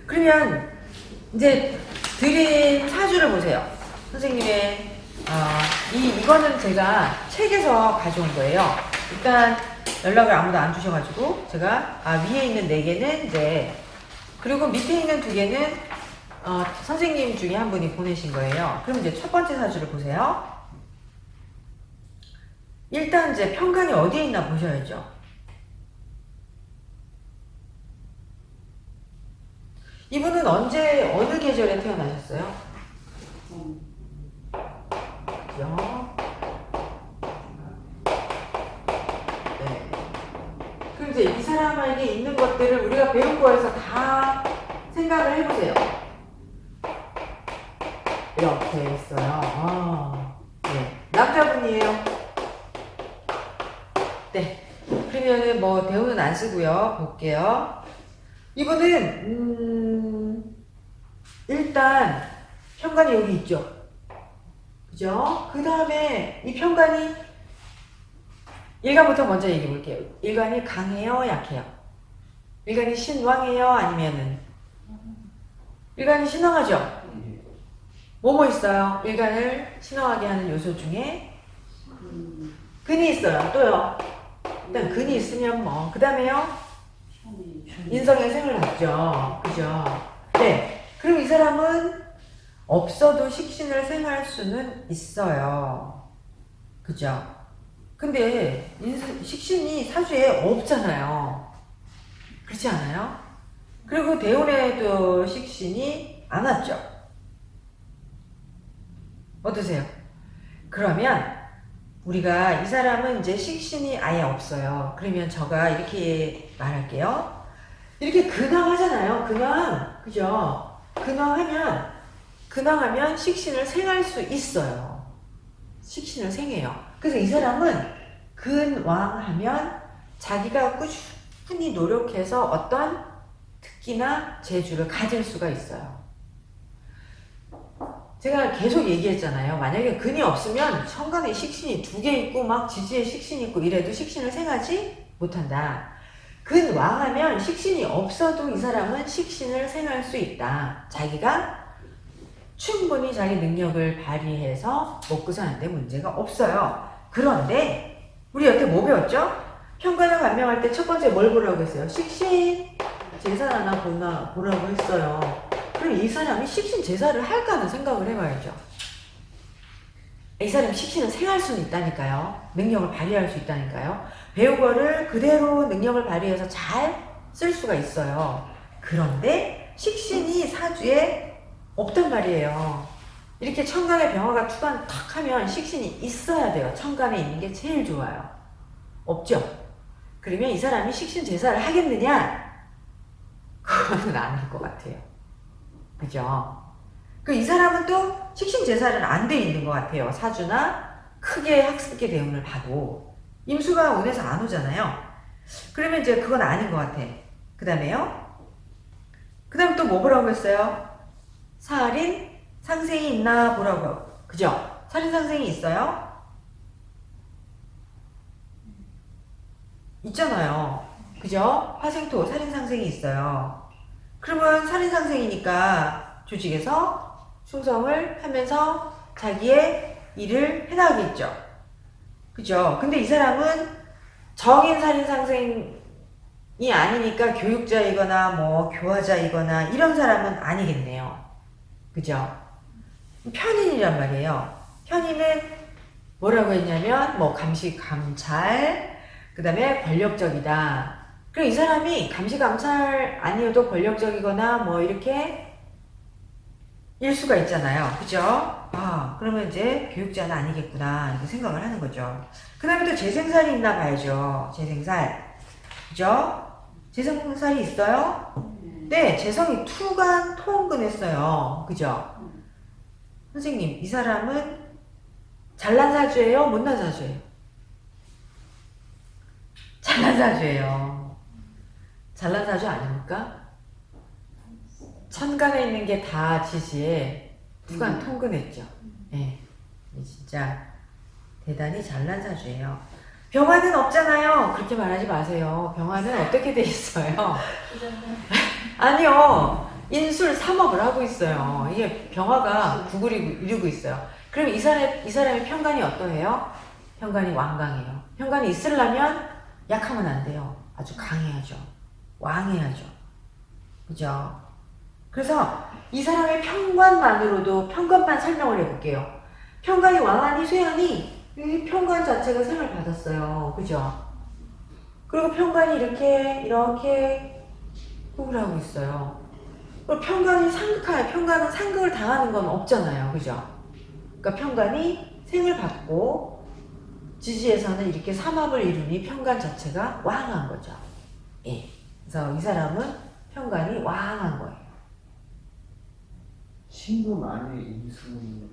그러면 이제 드린 사주를 보세요. 선생님의 이거는 제가 책에서 가져온 거예요. 일단 연락을 아무도 안 주셔가지고 제가 위에 있는 4개는 이제 그리고 밑에 있는 2개는 선생님 중에 한 분이 보내신 거예요. 그럼 이제 첫 번째 사주를 보세요. 일단 이제 편관이 어디에 있나 보셔야죠. 이분은 언제 어느 계절에 태어나셨어요? 그죠? 네. 그럼 이제 이 사람에게 있는 것들을 우리가 배운 거에서 다 생각을 해보세요. 이렇게 있어요. 네. 남자분이에요. 네. 그러면은 뭐 대우는 안 쓰고요. 볼게요. 이분은 일단 편관이 여기 있죠. 그죠? 그 다음에 이 편관이 일간부터 먼저 얘기해 볼게요. 일간이 강해요? 약해요? 일간이 신왕해요? 아니면은 일간이 신왕하죠? 뭐뭐 있어요? 일간을 신왕하게 하는 요소 중에 근이 있어요. 또요? 일단 근이 있으면 뭐 그 다음에요? 인성의 생을 갖죠. 그죠? 네. 그럼 이 사람은 없어도 식신을 생할 수는 있어요. 그죠? 근데 식신이 사주에 없잖아요. 그렇지 않아요? 그리고 대운에도 식신이 안 왔죠. 어떠세요? 그러면 우리가 이 사람은 이제 식신이 아예 없어요. 그러면 제가 이렇게 말할게요. 이렇게 근황하잖아요. 근황. 그죠? 근황하면 식신을 생할 수 있어요. 식신을 생해요. 그래서 이 사람은 근왕하면 자기가 꾸준히 노력해서 어떤 특기나 재주를 가질 수가 있어요. 제가 계속 얘기했잖아요. 만약에 근이 없으면 천간에 식신이 2개 있고 막 지지에 식신이 있고 이래도 식신을 생하지 못한다. 근왕하면 식신이 없어도 이 사람은 식신을 생할 수 있다. 자기가 충분히 자기 능력을 발휘해서 먹고 사는데 문제가 없어요. 그런데 우리 여태 뭐 배웠죠? 편관을 관명할 때 첫 번째 뭘 보라고 했어요? 식신 제사 하나 보라고 했어요. 그럼 이 사람이 식신 제사를 할까 하는 생각을 해봐야죠. 이 사람이 식신을 생할 수는 있다니까요. 능력을 발휘할 수 있다니까요. 배운 거를 그대로 능력을 발휘해서 잘 쓸 수가 있어요. 그런데 식신이 사주에 없단 말이에요. 이렇게 천간에 병화가 투관 탁 하면 식신이 있어야 돼요. 천간에 있는 게 제일 좋아요. 없죠? 그러면 이 사람이 식신 제사를 하겠느냐? 그거는 아닐 것 같아요. 그죠? 이 사람은 또 식신 제사는 안 돼 있는 것 같아요. 사주나 크게 학습계 대운을 봐도 임수가 운에서 안 오잖아요. 그러면 이제 그건 아닌 것 같아. 그 다음에요. 그 다음 또 뭐 보라고 했어요? 살인 상생이 있나 보라고. 그죠? 살인 상생이 있어요? 있잖아요. 그죠? 화생토 살인 상생이 있어요. 그러면 살인 상생이니까 조직에서 충성을 하면서 자기의 일을 해나가겠죠. 그죠? 근데 이 사람은 정인 살인 상생이 아니니까 교육자이거나 뭐 교화자이거나 이런 사람은 아니겠네요. 그죠? 편인이란 말이에요. 편인은 뭐라고 했냐면 뭐 감시 감찰 그 다음에 권력적이다. 그럼 이 사람이 감시 감찰 아니어도 권력적이거나 뭐 이렇게 일 수가 있잖아요. 그죠? 그러면 이제 교육자는 아니겠구나 이렇게 생각을 하는 거죠. 그 다음에 또 재생살이 있나 봐야죠. 재생살. 그죠? 재생살이 있어요? 네, 재성이 투간 통근 했어요. 그죠? 선생님, 이 사람은 잘난 사주예요? 못난 사주예요? 잘난 사주예요. 잘난 사주 아닙니까? 천간에 있는 게 다 지지에 투간 통근했죠. 네, 진짜 대단히 잘난 사주예요. 병화는 없잖아요. 그렇게 말하지 마세요. 병화는 어떻게 돼 있어요? 아니요. 인술 삼업을 하고 있어요. 이게 병화가 구글 이루고 있어요. 그럼 이 사람의 편관이 어떠해요? 편관이 완강해요. 편관이 있으려면 약하면 안 돼요. 아주 강해야죠. 왕해야죠. 그죠? 그래서 이 사람의 편관만으로도 편관만 설명을 해볼게요. 편관이 왕하니 쇠하니 이 편관 자체가 생을 받았어요. 그죠? 그리고 편관이 이렇게 구글 하고 있어요. 그리고 편관이 상극하여 편관은 상극을 당하는 건 없잖아요. 그죠? 그러니까 편관이 생을 받고 지지에서는 이렇게 삼합을 이루니 편관 자체가 왕한 거죠. 예. 그래서 이 사람은 편관이 왕한 거예요. 신금 안에 임수는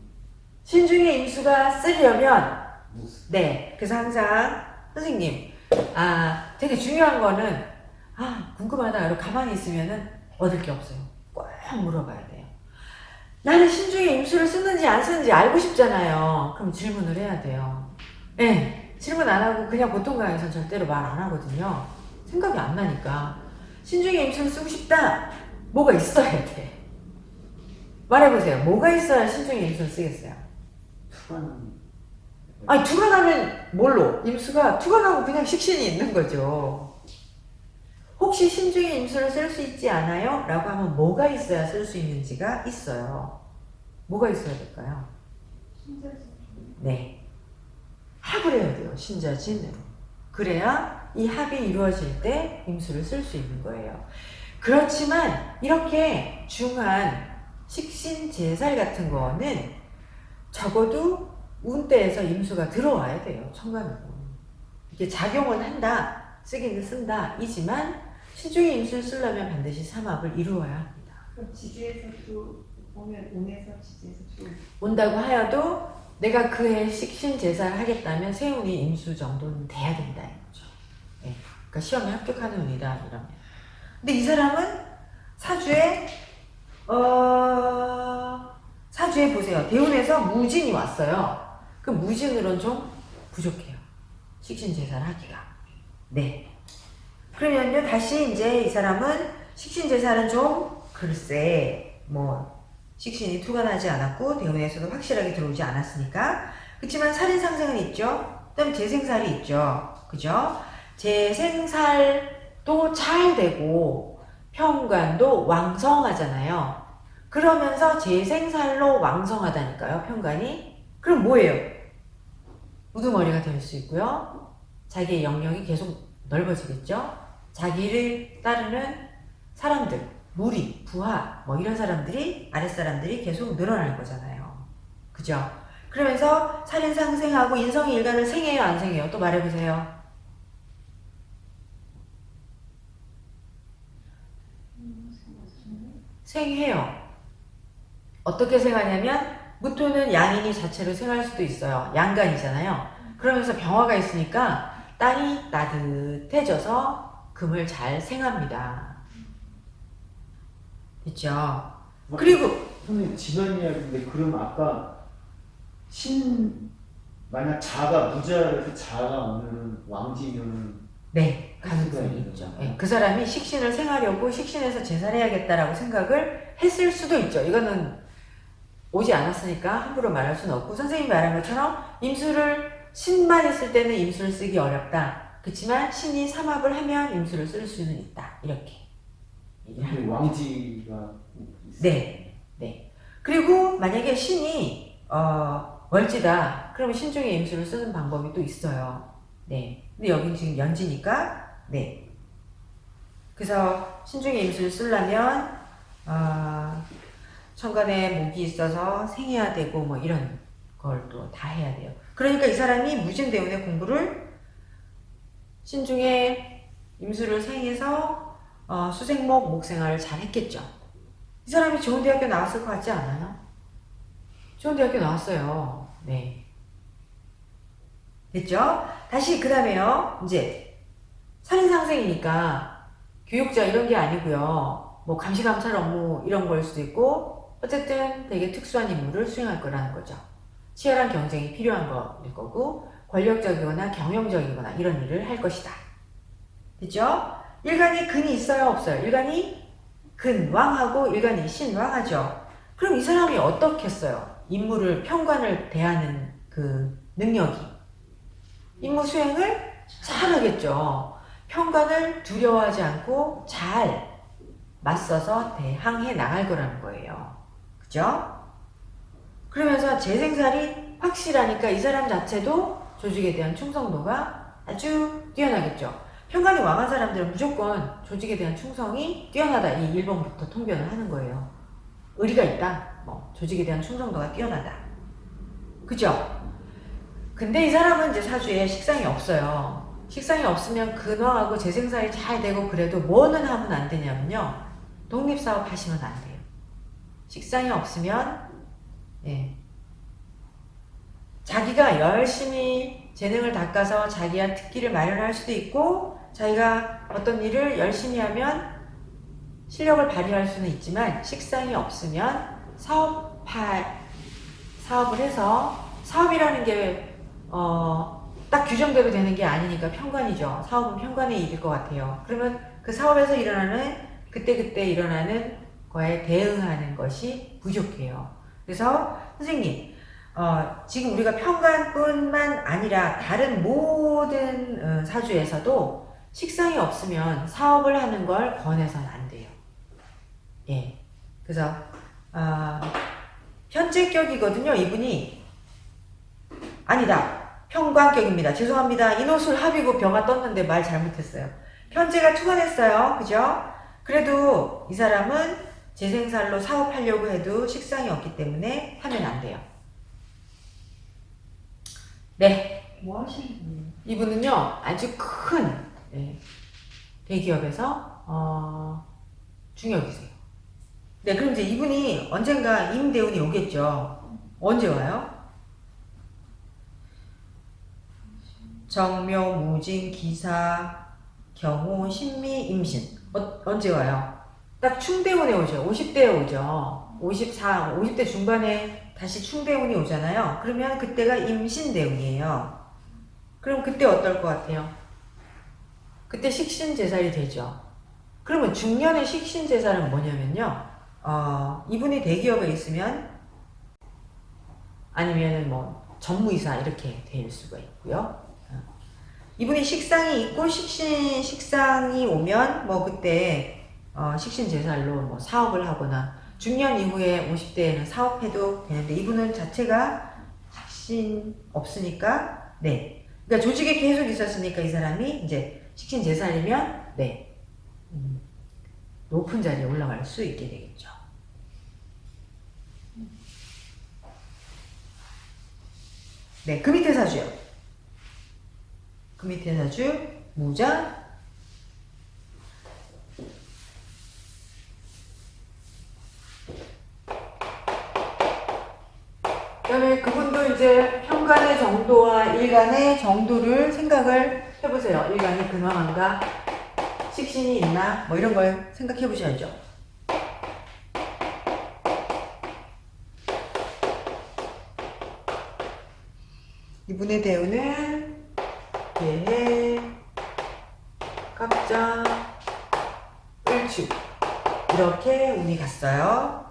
신중에 임수가 쓰려면 무슨 네. 그래서 항상 선생님 되게 중요한 거는 궁금하다 그러고 가만히 있으면은 얻을 게 없어요. 꼭 물어봐야 돼요. 나는 신중에 임수를 쓰는지 안 쓰는지 알고 싶잖아요. 그럼 질문을 해야 돼요. 네, 질문 안 하고 그냥 보통 강의에서는 절대로 말 안 하거든요. 생각이 안 나니까. 신중에 임수를 쓰고 싶다. 뭐가 있어야 돼. 말해보세요. 뭐가 있어야 신중에 임수를 쓰겠어요? 투가는 아니 투가나면 뭘로? 임수가 투가나고 그냥 식신이 있는 거죠. 혹시 신중에 임수를 쓸 수 있지 않아요? 라고 하면 뭐가 있어야 쓸 수 있는지가 있어요. 뭐가 있어야 될까요? 네. 합을 해야 돼요. 신자진으로. 그래야 이 합이 이루어질 때 임수를 쓸 수 있는 거예요. 그렇지만 이렇게 중한 식신 제살 같은 거는 적어도 운대에서 임수가 들어와야 돼요. 천간으로. 이게 작용은 한다. 쓰기는 쓴다. 이지만 신중에 임수를 쓰려면 반드시 삼합을 이루어야 합니다. 그럼 지지에서도 보면 운에서 지지에서 좀 온다고 하여도 내가 그해 식신 제사를 하겠다면 세운이 임수 정도는 돼야 된다 이거죠. 네. 그러니까 시험에 합격하는 운이다 이러면. 근데 이 사람은 사주에 사주에 보세요. 대운에서 무진이 왔어요. 그 무진으로는 좀 부족해요. 식신 제사를 하기가. 네. 그러면요 다시 이제 이 사람은 식신 제사는 좀 글쎄 식신이 투관하지 않았고 대운에서도 확실하게 들어오지 않았으니까. 그렇지만 살인 상생은 있죠. 그다음 재생살이 있죠. 그죠? 재생살도 잘 되고 편관도 왕성하잖아요. 그러면서 재생살로 왕성하다니까요. 편관이. 그럼 뭐예요? 우두머리가 될 수 있고요. 자기의 영역이 계속 넓어지겠죠. 자기를 따르는 사람들, 무리, 부하 이런 사람들이 아랫사람들이 계속 늘어날 거잖아요. 그죠? 그러면서 살인상생하고 인성이 일간을 생해요 안 생해요? 또 말해보세요. 생해요. 어떻게 생하냐면 무토는 양인이 자체로 생할 수도 있어요. 양간이잖아요. 그러면서 병화가 있으니까 땅이 따뜻해져서 금을 잘 생합니다. 됐죠? 그리고 선생님 지난 이야기인데 그럼 아까 만약 자가 무자에서 자가 오면은 왕지면은 네, 가능성이 있죠. 네, 그 사람이 식신을 생하려고 식신에서 제살해야겠다라고 생각을 했을 수도 있죠. 이거는 오지 않았으니까 함부로 말할 수는 없고 선생님이 말한 것처럼 신만 있을 때는 임수를 쓰기 어렵다. 그렇지만 신이 삼합을 하면 임수를 쓸 수는 있다. 이렇게. 근데 왕지가 네, 네. 그리고 만약에 신이 월지다. 그러면 신중에 임수를 쓰는 방법이 또 있어요. 네. 근데 여긴 지금 연지니까 네. 그래서 신중에 임수를 쓰려면 천간에 목이 있어서 생해야 되고 이런 걸 또 다 해야 돼요. 그러니까 이 사람이 무진대운의 공부를 신중에 임수를 생해서 수생목 목생활을 잘 했겠죠. 이 사람이 좋은 대학교 나왔을 것 같지 않아요? 좋은 대학교 나왔어요. 네. 됐죠? 다시 그 다음에요. 이제 살인상생이니까 교육자 이런 게 아니고요. 감시감찰 업무 이런 걸 수도 있고 어쨌든 되게 특수한 임무를 수행할 거라는 거죠. 치열한 경쟁이 필요한 거일 거고 권력적이거나 경영적이거나 이런 일을 할 것이다. 됐죠? 일간이 근이 있어요? 없어요? 일간이 근왕하고 일간이 신왕하죠. 그럼 이 사람이 어떻겠어요? 임무를 평관을 대하는 그 능력이 임무 수행을 잘하겠죠. 평관을 두려워하지 않고 잘 맞서서 대항해 나갈 거라는 거예요. 그죠? 그러면서 재생살이 확실하니까 이 사람 자체도 조직에 대한 충성도가 아주 뛰어나겠죠. 평관이 왕한 사람들은 무조건 조직에 대한 충성이 뛰어나다. 이 1번부터 통변을 하는 거예요. 의리가 있다. 뭐 조직에 대한 충성도가 뛰어나다. 그죠? 근데 이 사람은 이제 사주에 식상이 없어요. 식상이 없으면 근화하고 재생살이 잘 되고 그래도 뭐는 하면 안 되냐면요. 독립사업 하시면 안 돼요. 식상이 없으면 예. 자기가 열심히 재능을 닦아서 자기야 특기를 마련할 수도 있고 자기가 어떤 일을 열심히 하면 실력을 발휘할 수는 있지만 식상이 없으면 사업을 해서 사업이라는 게 딱 규정대로 되는 게 아니니까 편관이죠. 사업은 편관의 일일 것 같아요. 그러면 그 사업에서 일어나는 그때그때 일어나는 거에 대응하는 것이 부족해요. 그래서 선생님 지금 우리가 편관뿐만 아니라 다른 모든 사주에서도 식상이 없으면 사업을 하는 걸 권해서는 안 돼요. 예. 그래서 편제격이거든요. 이분이 아니다. 편관격입니다. 죄송합니다. 인호술 합이고 병화 떴는데 말 잘못했어요. 편제가 투관했어요. 그죠? 그래도 이 사람은 재생살로 사업하려고 해도 식상이 없기 때문에 하면 안 돼요. 네. 뭐 하시는 분이에요? 이분은요, 아주 큰 대기업에서 중역이세요. 네, 그럼 이제 이분이 언젠가 임대운이 오겠죠. 언제 와요? 정묘, 무진, 기사, 경호, 신미, 임신. 언제 와요? 딱 충대운에 오죠. 50대에 오죠. 50대 중반에 다시 충대운이 오잖아요. 그러면 그때가 임신대운이에요. 그럼 그때 어떨 것 같아요? 그때 식신제살이 되죠. 그러면 중년의 식신제살은 뭐냐면요. 이분이 대기업에 있으면 아니면은 뭐 전무이사 이렇게 될 수가 있고요. 이분이 식상이 있고 식상이 오면 뭐 그때 식신제살로 뭐 사업을 하거나 중년 이후에 50대에는 사업해도 되는데 이분은 자체가 식신 없으니까 네. 그러니까 조직에 계속 있었으니까 이 사람이 이제 식신제살이면 네. 높은 자리에 올라갈 수 있게 되겠죠. 네, 그 밑에 사주요. 그 밑에 사주 무자. 그다음에 그분도 이제 편간의 정도와 일간의 정도를 생각을 해보세요. 일간이 근황한가, 식신이 있나, 뭐 이런 걸 생각해 보셔야죠. 이분의 대우는 개해, 갑자, 을축 이렇게 운이 갔어요.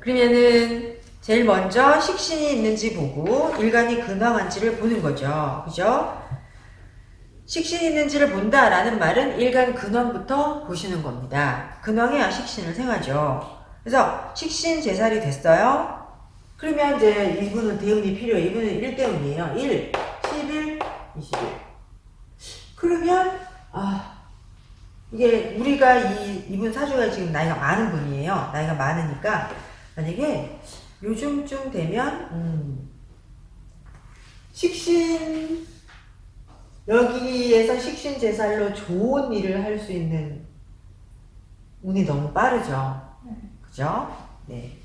그러면은 제일 먼저 식신이 있는지 보고 일간이 근황한지를 보는 거죠. 그죠? 식신이 있는지를 본다라는 말은 일간 근황부터 보시는 겁니다. 근황해야 식신을 생하죠. 그래서 식신 제살이 됐어요. 그러면 이제 이분은 대운이 필요해요. 이분은 1대운이에요. 1, 11, 21. 그러면 이게 우리가 이분 사주가 지금 나이가 많은 분이에요. 나이가 많으니까 만약에 요즘쯤 되면 식신 여기에서 식신 제살로 좋은 일을 할 수 있는 운이 너무 빠르죠. 그죠? 네.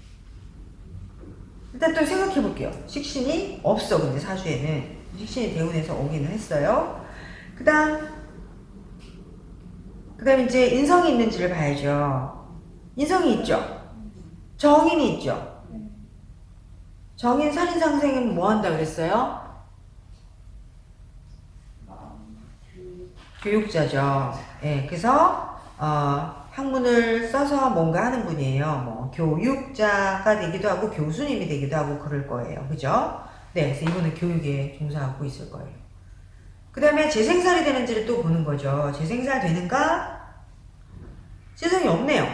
일단 또 생각해 볼게요. 식신이 없어. 근데 사주에는 식신이 대운에서 오기는 했어요. 그다음 이제 인성이 있는지를 봐야죠. 인성이 있죠. 정인이 있죠. 정인 살인상생은 뭐 한다 그랬어요? 교육자죠. 예, 그래서 학문을 써서 뭔가 하는 분이에요. 뭐 교육자가 되기도 하고 교수님이 되기도 하고 그럴 거예요. 그죠? 네, 그래서 이분은 교육에 종사하고 있을 거예요. 그 다음에 재생살이 되는지를 또 보는 거죠. 재생살 되는가? 세상에 없네요.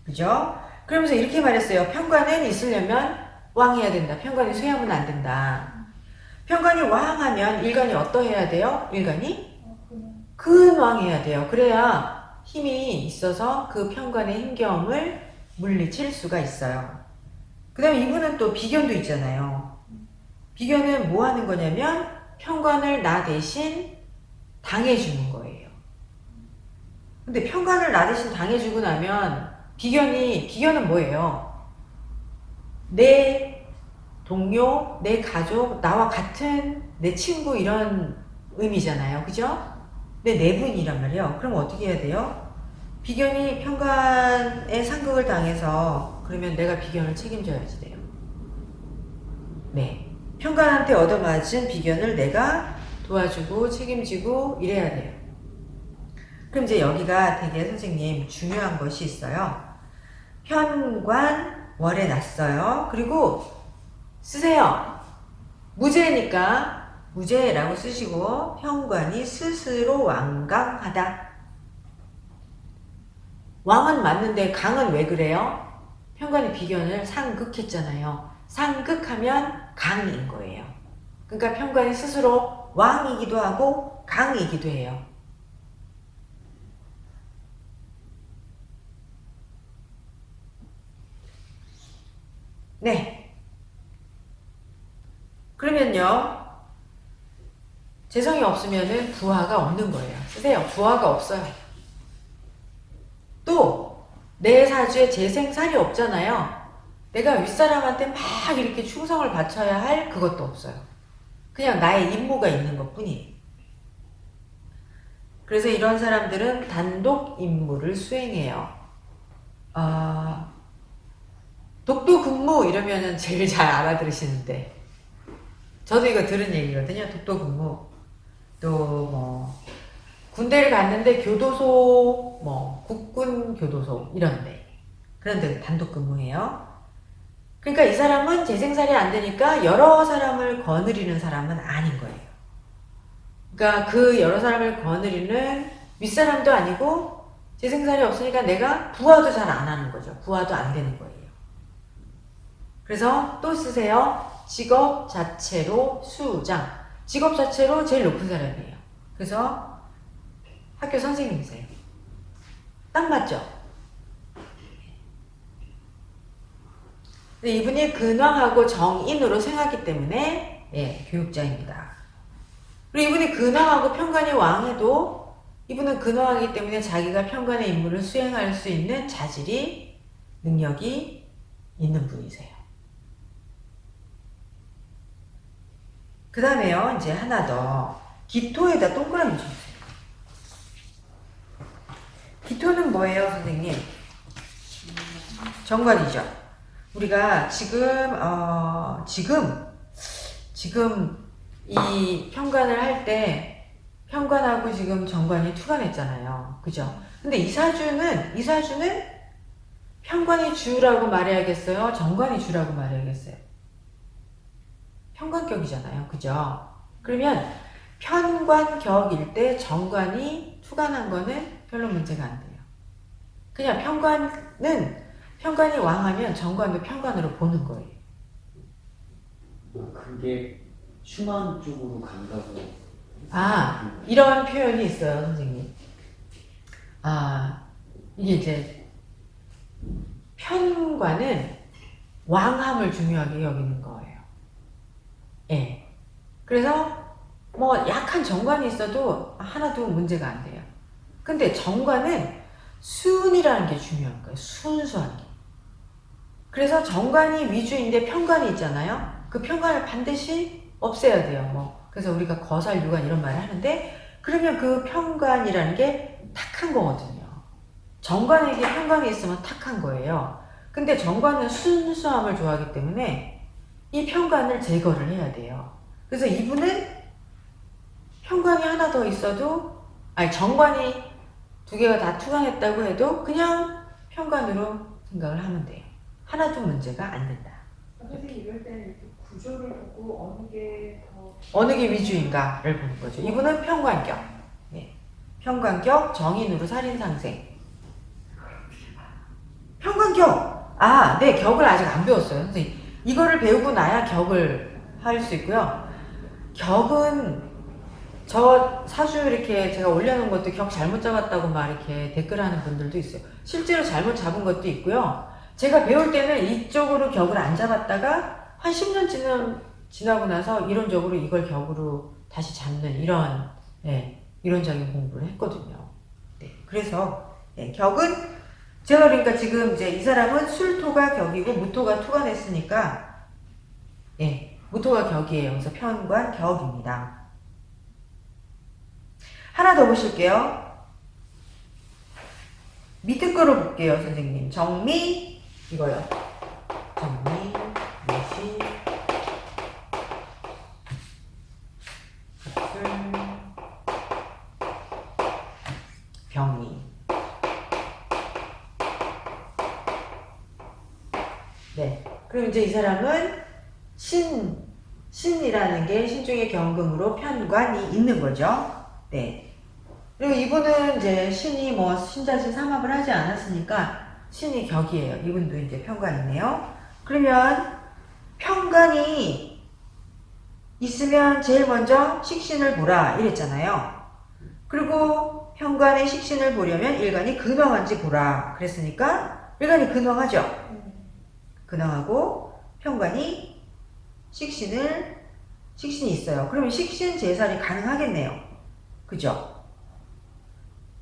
그죠? 그러면서 이렇게 말했어요. 편관은 있으려면 왕해야 된다. 편관이 쇠하면 안 된다. 편관이 왕하면 일간이 어떠해야 돼요? 일간이 근왕해야 돼요. 그래야 힘이 있어서 그 편관의 힘겨움을 물리칠 수가 있어요. 그 다음에 이분은 또 비견도 있잖아요. 비견은 뭐 하는 거냐면 편관을 나 대신 당해주는 거예요. 근데 편관을 나 대신 당해주고 나면 비견은 뭐예요? 내 동료, 내 가족, 나와 같은 내 친구 이런 의미잖아요. 그죠? 내 내분이란 말이에요. 그럼 어떻게 해야 돼요? 비견이 편관의 상극을 당해서 그러면 내가 비견을 책임져야지 돼요. 네. 편관한테 얻어맞은 비견을 내가 도와주고 책임지고 이래야 돼요. 그럼 이제 여기가 되게 선생님 중요한 것이 있어요. 편관 월에 났어요. 그리고 쓰세요. 무죄니까 무죄라고 쓰시고 편관이 스스로 완강하다. 왕은 맞는데 강은 왜 그래요? 편관이 비견을 상극했잖아요. 상극하면 강인 거예요. 그러니까 편관이 스스로 왕이기도 하고 강이기도 해요. 네. 그러면요. 재성이 없으면은 부하가 없는 거예요. 쓰세요. 부하가 없어요. 또 내 사주에 재생살이 없잖아요. 내가 윗사람한테 막 이렇게 충성을 바쳐야 할 그것도 없어요. 그냥 나의 임무가 있는 것 뿐이에요. 그래서 이런 사람들은 단독 임무를 수행해요. 독도 근무 이러면은 제일 잘 알아들으시는데 저도 이거 들은 얘기거든요. 독도 근무. 또 뭐 군대를 갔는데 교도소, 뭐 국군 교도소 이런데 그런 데 단독 근무해요. 그러니까 이 사람은 재생살이 안 되니까 여러 사람을 거느리는 사람은 아닌 거예요. 그러니까 그 여러 사람을 거느리는 윗사람도 아니고 재생살이 없으니까 내가 부하도 잘 안 하는 거죠. 부하도 안 되는 거예요. 그래서 또 쓰세요. 직업 자체로 수장. 직업 자체로 제일 높은 사람이에요. 그래서 학교 선생님이세요. 딱 맞죠? 근데 이분이 근왕하고 정인으로 생하기 때문에 예, 교육자입니다. 그리고 이분이 근왕하고 편관이 왕해도 이분은 근왕하기 때문에 자기가 편관의 임무를 수행할 수 있는 자질이 능력이 있는 분이세요. 그 다음에요, 이제 하나 더. 기토에다 동그라미 쳐주세요. 기토는 뭐예요, 선생님? 정관이죠. 우리가 지금 이 편관을 할 때 편관하고 지금 정관이 투관했잖아요. 그죠? 근데 이 사주는 편관이 주라고 말해야겠어요? 정관이 주라고 말해야겠어요? 편관격이잖아요. 그죠? 그러면 편관격일 때 정관이 투관한 거는 별로 문제가 안 돼요. 그냥 편관이 왕하면 정관도 편관으로 보는 거예요. 그게 흉한 쪽으로 간다고. 이런 표현이 있어요, 선생님. 이게 이제 편관은 왕함을 중요하게 여기는 거예요. 예. 그래서 뭐 약한 정관이 있어도 하나도 문제가 안 돼요. 근데 정관은 순이라는 게 중요한 거예요. 순수한 게. 그래서 정관이 위주인데 편관이 있잖아요. 그 편관을 반드시 없애야 돼요. 뭐 그래서 우리가 거살, 유관 이런 말을 하는데 그러면 그 편관이라는 게 탁한 거거든요. 정관에게 편관이 있으면 탁한 거예요. 근데 정관은 순수함을 좋아하기 때문에 이 편관을 제거를 해야 돼요. 그래서 이분은 편관이 하나 더 있어도 정관이 두 개가 다 투강했다고 해도 그냥 편관으로 생각을 하면 돼요. 하나도 문제가 안 된다. 선생님 이럴 때는 이렇게 구조를 보고 어느 게 위주인가를 보는 거죠. 이분은 편관격. 네. 편관격 정인으로 살인상생. 편관격! 아, 네, 격을 아직 안 배웠어요, 선생님. 이거를 배우고 나야 격을 할 수 있고요. 격은 저 사주 이렇게 제가 올려놓은 것도 격 잘못 잡았다고 막 이렇게 댓글하는 분들도 있어요. 실제로 잘못 잡은 것도 있고요. 제가 배울 때는 이쪽으로 격을 안 잡았다가 한 10년 지나고 나서 이론적으로 이걸 격으로 다시 잡는 이런 이론적인 공부를 했거든요. 네, 그래서 격은 제가 그러니까 지금 이제 이 사람은 술토가 격이고 무토가 투가 냈으니까 무토가 격이에요. 그래서 편관 격입니다. 하나 더 보실게요. 밑에 거로 볼게요, 선생님. 정미, 이거요. 정미, 무시, 갑술, 병리. 네. 그럼 이제 이 사람은 신이라는 게 신중의 경금으로 편관이 있는 거죠. 네. 그리고 이분은 이제 신이 뭐 신자신 삼합을 하지 않았으니까 신이 격이에요. 이분도 이제 편관이네요. 그러면 편관이 있으면 제일 먼저 식신을 보라 이랬잖아요. 그리고 편관의 식신을 보려면 일간이 근황한지 보라 그랬으니까 일간이 근황하죠. 근황하고 편관이 식신이 있어요. 그러면 식신 제살이 가능하겠네요. 그죠?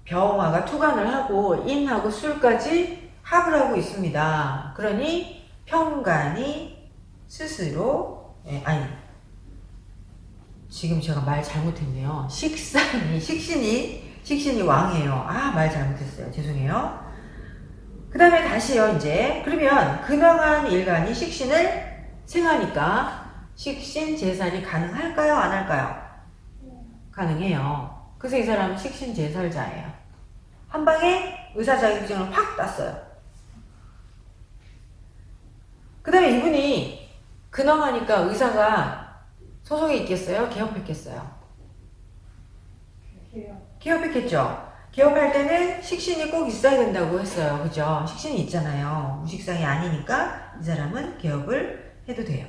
병화가 투관을 하고 인하고 술까지 합을 하고 있습니다. 그러니 편관이 스스로 지금 제가 말 잘못했네요. 식신이 왕이에요. 아, 말 잘못했어요. 죄송해요. 그 다음에 다시요. 이제 그러면 근황한 일간이 식신을 생하니까 식신 제살이 가능할까요? 안 할까요? 가능해요. 그래서 이 사람은 식신 제살자예요. 한 방에 의사 자격증을 확 땄어요. 그 다음에 이분이 근황하니까 의사가 소속에 있겠어요? 개업했겠어요? 개업했겠죠? 개업할 때는 식신이 꼭 있어야 된다고 했어요. 그죠? 식신이 있잖아요. 무식상이 아니니까 이 사람은 개업을 해도 돼요.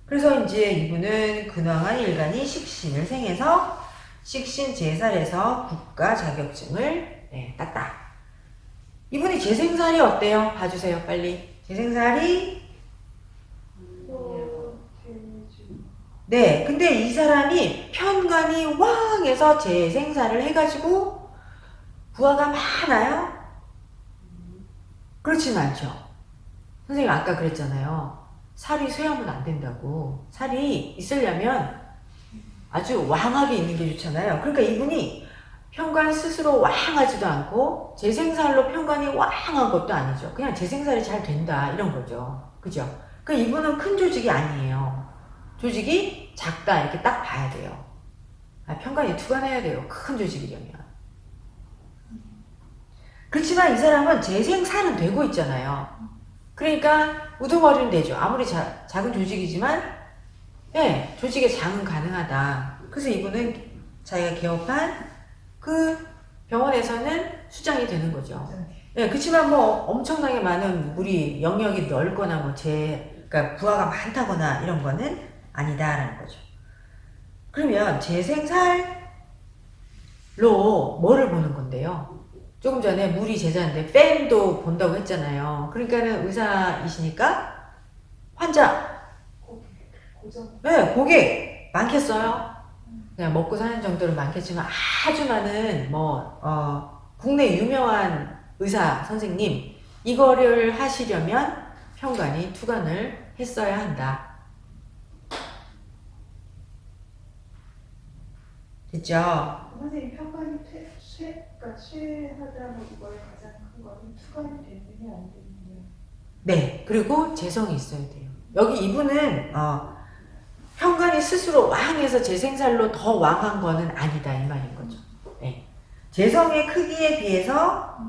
그래서 이제 이분은 근황한 일간이 식신을 생해서 식신 제살에서 국가 자격증을 땄다. 이분이 재생살이 어때요? 봐주세요, 빨리. 재생살이 네, 근데 이 사람이 편관이 왕에서 재생살을 해가지고 부하가 많아요? 그렇진 않죠. 선생님 아까 그랬잖아요. 살이 쇠하면 안 된다고. 살이 있으려면 아주 왕하게 있는 게 좋잖아요. 그러니까 이분이 편관 스스로 왕하지도 않고 재생살로 편관이 왕한 것도 아니죠. 그냥 재생살이 잘 된다 이런 거죠. 그죠? 그러니까 이분은 큰 조직이 아니에요. 조직이 작다 이렇게 딱 봐야 돼요. 편관이 투관해야 돼요. 큰 조직이려면. 그렇지만 이 사람은 재생살은 되고 있잖아요. 그러니까 우두머리는 되죠. 아무리 작은 조직이지만 조직의 장은 가능하다. 그래서 이분은 자기가 개업한 그 병원에서는 수장이 되는 거죠. 그렇지만 뭐 엄청나게 많은 물이 영역이 넓거나 뭐 그러니까 부하가 많다거나 이런 거는 아니다라는 거죠. 그러면 재생살로 뭐를 보는 건데요? 조금 전에 물이 제자인데 뺨도 본다고 했잖아요. 그러니까는 의사이시니까 환자 고객 많겠어요. 그냥 먹고 사는 정도로 많겠지만 아주 많은 국내 유명한 의사 선생님 이거를 하시려면 편관이 투관을 했어야 한다. 됐죠? 선생님 편관이 쇠하다는 이걸 가장 큰 거는 투관이 되느냐 안 되느냐. 네, 그리고 재성이 있어야 돼요. 여기 이분은 편관이 스스로 왕해서 재생살로 더 왕한 거는 아니다 이 말인 거죠. 네. 재성의 크기에 비해서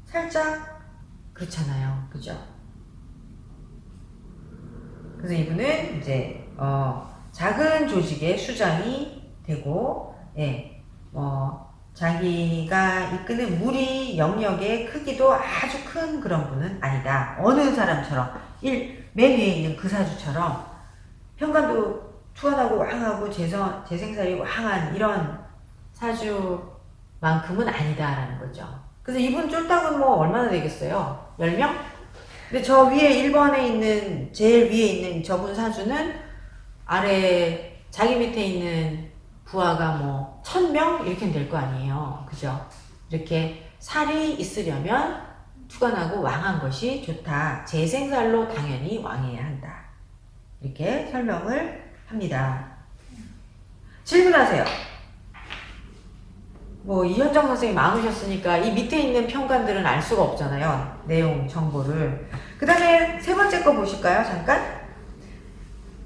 살짝 그렇잖아요. 그죠? 그래서 이분은 이제 작은 조직의 수장이 되고, 예, 자기가 이끄는 무리 영역의 크기도 아주 큰 그런 분은 아니다. 어느 사람처럼 맨 위에 있는 그 사주처럼 편관도 투혼하고 왕하고 재생살이 왕한 이런 사주만큼은 아니다라는 거죠. 그래서 이분 쫄딱은 뭐 얼마나 되겠어요? 10명? 근데 저 위에 1번에 있는 제일 위에 있는 저분 사주는 아래 자기 밑에 있는 부하가 뭐 1000명 이렇게 될 거 아니에요. 그죠? 이렇게 살이 있으려면 투관하고 왕한 것이 좋다. 재생살로 당연히 왕해야 한다. 이렇게 설명을 합니다. 질문하세요. 뭐 이현정 선생님 많으셨으니까 이 밑에 있는 평관들은 알 수가 없잖아요. 내용 정보를. 그 다음에 세 번째 거 보실까요? 잠깐.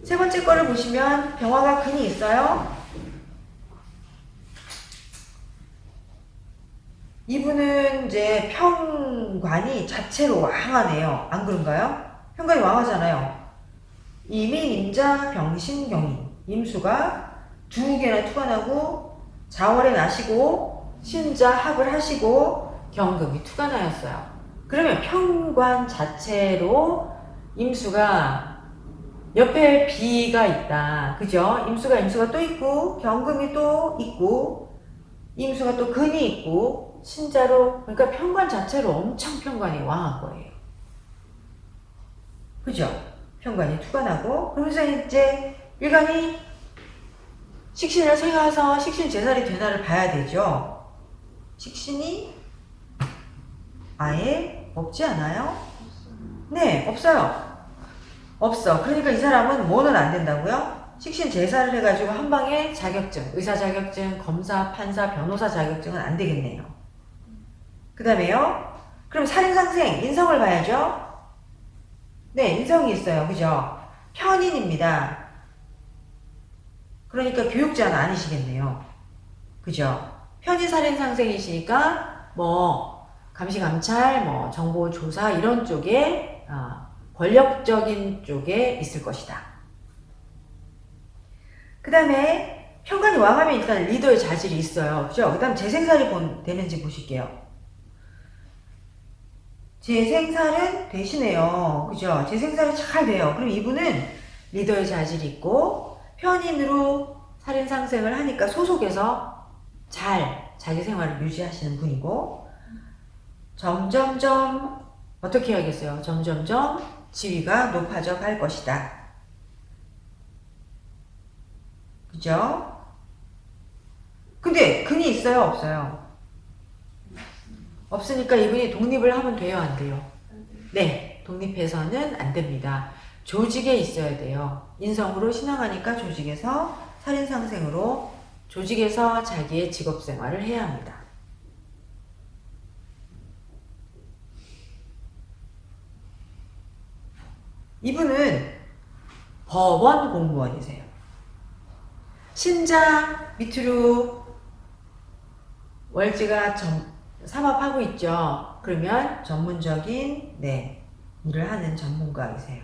세 번째 거를 보시면 병화가 근이 있어요. 이분은 이제 평관이 자체로 왕하네요. 안 그런가요? 평관이 왕하잖아요. 이민, 임자, 병신, 경인. 임수가 두 개나 투관하고 자월에 나시고 신자 합을 하시고 경금이 투관하였어요. 그러면 평관 자체로 임수가 옆에 비가 있다. 그죠? 임수가 또 있고 경금이 또 있고 임수가 또 근이 있고 신자로, 그러니까 평관 자체로 엄청 평관이 왕한 거예요. 그죠? 평관이 투관하고, 그러면서 이제 일간이 식신을 생해서 식신 제살이 되나를 봐야 되죠. 식신이 아예 없지 않아요? 네, 없어요. 없어. 그러니까 이 사람은 뭐는 안 된다고요? 식신 제사를 해가지고 한 방에 자격증, 의사 자격증, 검사, 판사, 변호사 자격증은 안 되겠네요. 그 다음에요. 그럼 살인상생, 인성을 봐야죠. 네, 인성이 있어요. 그죠? 편인입니다. 그러니까 교육자는 아니시겠네요. 그죠? 편인 살인상생이시니까 뭐 감시감찰, 뭐 정보조사 이런 쪽에 권력적인 쪽에 있을 것이다. 그 다음에 평관이 왕하면 일단 리더의 자질이 있어요. 그죠? 그 다음 재생살이 되는지 보실게요. 재생살은 되시네요. 그죠? 재생살이 잘 돼요. 그럼 이분은 리더의 자질이 있고 편인으로 살인상생을 하니까 소속에서 잘 자기 생활을 유지하시는 분이고, 점점점 어떻게 해야겠어요? 점점점 지위가 높아져 갈 것이다. 그죠? 근데 근이 있어요? 없어요? 없으니까 이분이 독립을 하면 돼요? 안 돼요? 네, 독립해서는 안 됩니다. 조직에 있어야 돼요. 인성으로 신앙하니까 조직에서 살인상생으로 조직에서 자기의 직업생활을 해야 합니다. 이분은 법원 공무원이세요. 신자 밑으로 월지가 삼합하고 있죠. 그러면 전문적인 일을 하는 전문가이세요.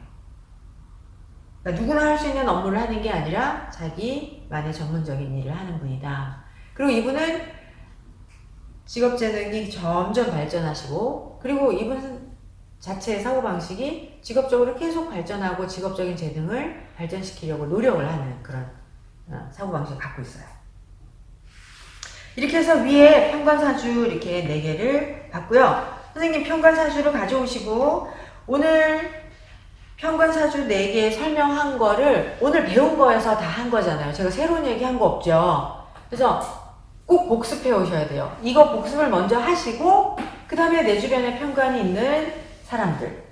그러니까 누구나 할 수 있는 업무를 하는 게 아니라 자기만의 전문적인 일을 하는 분이다. 그리고 이분은 직업재능이 점점 발전하시고, 그리고 이분 자체의 사고방식이 직업적으로 계속 발전하고 직업적인 재능을 발전시키려고 노력을 하는 그런 사고방식을 갖고 있어요. 이렇게 해서 위에 평관사주 이렇게 4개를 봤고요. 선생님 평관사주를 가져오시고 오늘 평관사주 4개 설명한 거를 오늘 배운 거에서 다 한 거잖아요. 제가 새로운 얘기 한 거 없죠. 그래서 꼭 복습해 오셔야 돼요. 이거 복습을 먼저 하시고 그 다음에 내 주변에 평관이 있는 사람들,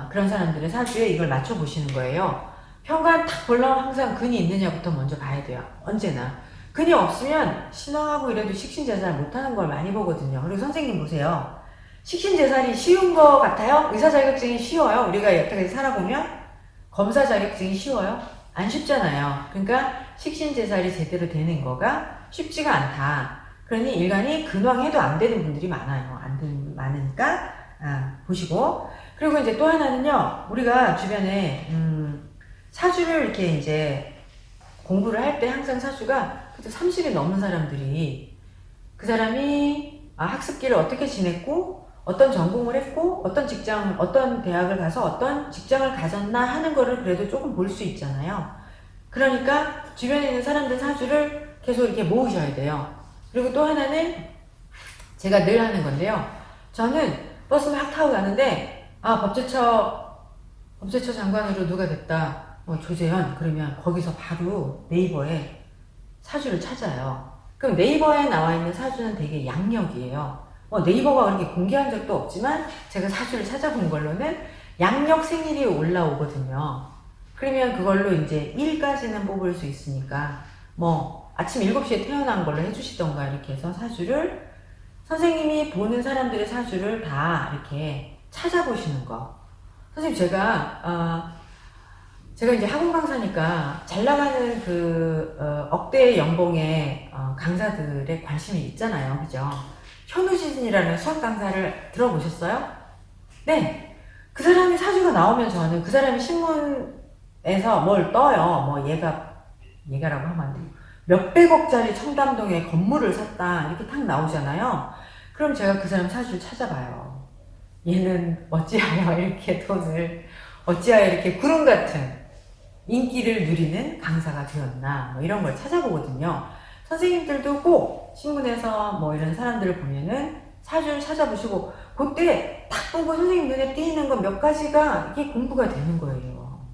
그런 사람들의 사주에 이걸 맞춰보시는 거예요. 평관 딱 보려면 항상 근이 있느냐부터 먼저 봐야 돼요. 언제나. 근이 없으면 신앙하고 이래도 식신제살 못하는 걸 많이 보거든요. 그리고 선생님 보세요. 식신제살이 쉬운 거 같아요? 의사 자격증이 쉬워요? 우리가 여태까지 살아보면? 검사 자격증이 쉬워요? 안 쉽잖아요. 그러니까 식신제살이 제대로 되는 거가 쉽지가 않다. 그러니 일간이 근황해도 안 되는 분들이 많아요. 안 되는 분들 많으니까 보시고. 그리고 이제 또 하나는요. 우리가 주변에 사주를 이렇게 이제 공부를 할 때 항상 사주가 그래도 30이 넘은 사람들이 그 사람이 학습기를 어떻게 지냈고 어떤 전공을 했고 어떤 직장, 어떤 대학을 가서 어떤 직장을 가졌나 하는 거를 그래도 조금 볼 수 있잖아요. 그러니까 주변에 있는 사람들 사주를 계속 이렇게 모으셔야 돼요. 그리고 또 하나는 제가 늘 하는 건데요. 저는 버스 막 타고 가는데 법제처 장관으로 누가 됐다. 조재현 그러면 거기서 바로 네이버에 사주를 찾아요. 그럼 네이버에 나와 있는 사주는 되게 양력이에요. 네이버가 그렇게 공개한 적도 없지만 제가 사주를 찾아본 걸로는 양력 생일이 올라오거든요. 그러면 그걸로 이제 1까지는 뽑을 수 있으니까 아침 7시에 태어난 걸로 해주시던가 이렇게 해서 사주를 선생님이 보는 사람들의 사주를 다 이렇게 찾아보시는 거. 선생님 제가 이제 학원 강사니까 잘 나가는 억대 연봉의 강사들의 관심이 있잖아요. 그죠? 현우진이라는 수학 강사를 들어보셨어요? 네. 그 사람이 사주가 나오면 저는 그 사람이 신문에서 뭘 떠요. 얘가라고 하면 안 돼요. 몇백억짜리 청담동에 건물을 샀다. 이렇게 탁 나오잖아요. 그럼 제가 그 사람 사주를 찾아봐요. 얘는 어찌하여 이렇게 돈을, 어찌하여 이렇게 구름 같은 인기를 누리는 강사가 되었나. 이런 걸 찾아보거든요. 선생님들도 꼭 신문에서 이런 사람들을 보면은 사주를 찾아보시고 그때 딱 보고 선생님 눈에 띄는 건 몇 가지가 이게 공부가 되는 거예요.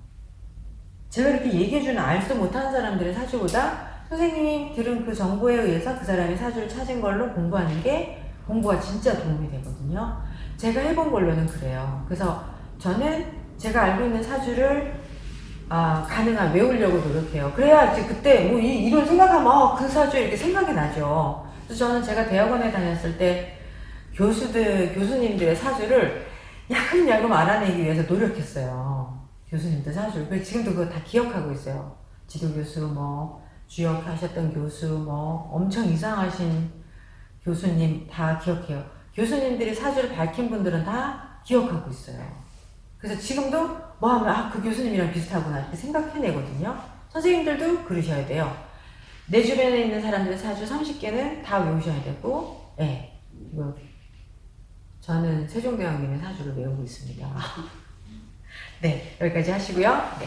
제가 이렇게 얘기해주는 알수 못하는 사람들의 사주보다 선생님이 들은 그 정보에 의해서 그 사람의 사주를 찾은 걸로 공부하는 게 공부가 진짜 도움이 되거든요. 제가 해본 걸로는 그래요. 그래서 저는 제가 알고 있는 사주를 가능한 외우려고 노력해요. 그래야 이제 그때 이런 생각하면 그 사주 이렇게 생각이 나죠. 그래서 저는 제가 대학원에 다녔을 때 교수님들의 사주를 야금야금 알아내기 위해서 노력했어요. 교수님들 사주를. 그래서 지금도 그거 다 기억하고 있어요. 지도교수, 주역하셨던 교수, 엄청 이상하신 교수님 다 기억해요. 교수님들이 사주를 밝힌 분들은 다 기억하고 있어요. 그래서 지금도 하면 그 교수님이랑 비슷하구나 이렇게 생각해내거든요. 선생님들도 그러셔야 돼요. 내 주변에 있는 사람들의 사주 30개는 다 외우셔야 되고, 저는 세종대왕님의 사주를 외우고 있습니다. 네, 여기까지 하시고요. 네.